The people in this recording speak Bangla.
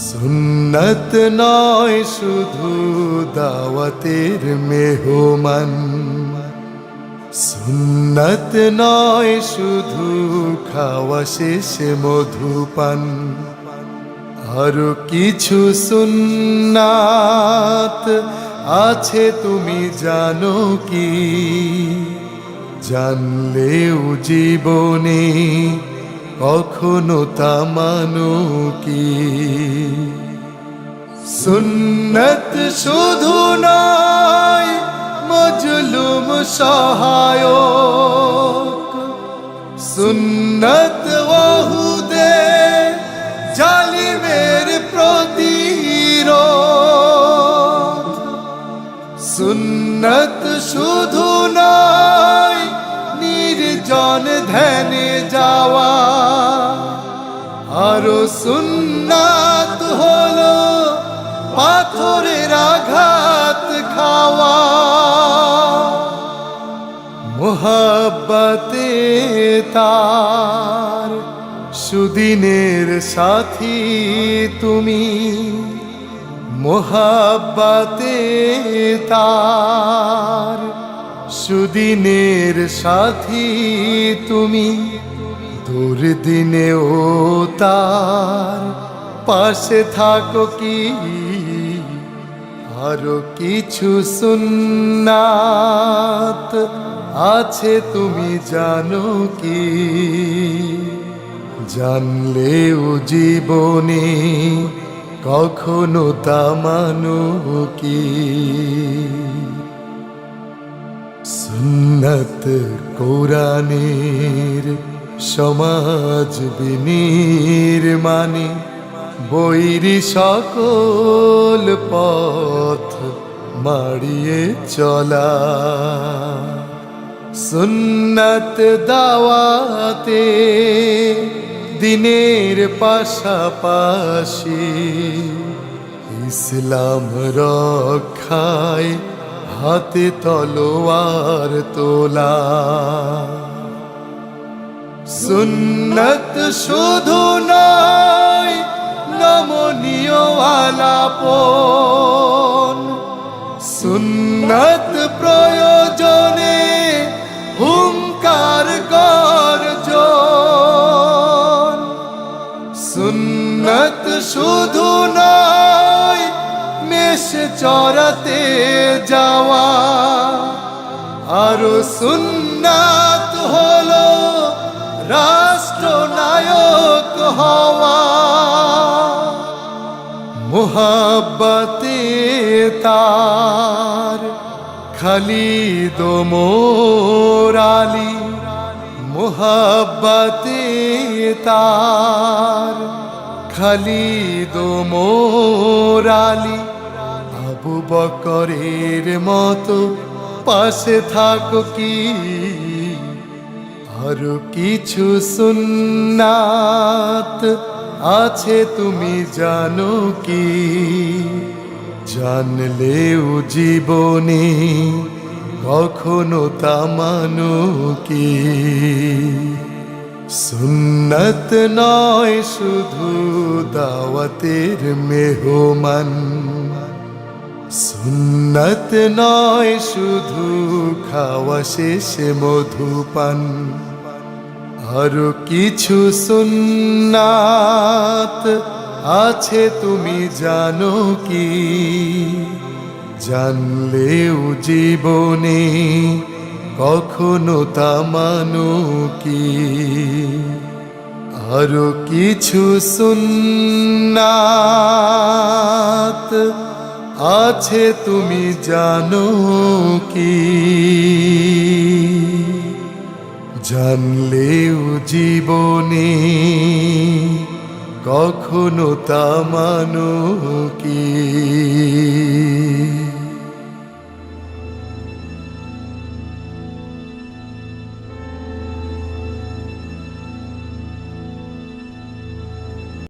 সুন্নত নয় শুধু দাওয়াতের মেহমান, সুন্নত নয় শুধু খাওয়া শেষে মধুপান, আরো কিছু সুন্নাত আছে তুমি জানো কি? জানলেও জীবনে কখনো তা মানো কি? সুন্নত শুধু নয় মজলুম সহায়ক, সুন্নত ওহুদে জালিমের প্রতিরোধ, সুন্নত শুধু নয় নির্জন ধ্যানে যাওয়া, আরো সুন্নাত হলো পাথরের আঘাত খাওয়া। মোহাব্বতে তার সুদিনের সাথী তুমি, মোহাব্বতে তার সুদিনের সাথী তুমি, দুর্দিনেও তার পাশে থাকো কি? আরো কিছু সুন্নাত আছে তুমি জানো কি? জানলেও জীবনে কখনো তা মানো কি? সুন্নত কোরআনের সমাজ বিনির্মাণে বৈরী সকল পথ মাড়িয়ে চলা, সুন্নত দাওয়াতে দিনের পাশাপাশি ইসলাম রক্ষায় হাতে তলোয়ার তোলা। সুন্নত শুধু নয় নমনীয় আলাপন, সুন্নত প্রয়োজনে হুঙ্কার গর্জন, সুন্নত শুধু নয় মেষ চরাতে যাওয়া, আরো সুন্নাত হলো রাষ্ট্রনায়ক হওয়া। মোহাব্বতে তার খালিদ ওমর আলী, মোহাব্বতে তার খালিদ ওমর আলী, আবু বকরের মতো পাশে থাকো কি? আরো কিছু সুন্নাত আছে তুমি জানো কি? জানলেও জীবনে কখনো তা মানো কি? সুন্নত নয় শুধু দাওয়াতের মেহমান, সুন্নত নয় শুধু খাওয়া শেষে মধুপান, আরো কিছু সুন্নাত আছে তুমি জানো কি? জানলেও জীবনে কখনো তা মানো কি? আরো কিছু সুন্নাত আছে তুমি জানো কি? জানলেও জীবনে কখনো তা মানো কি?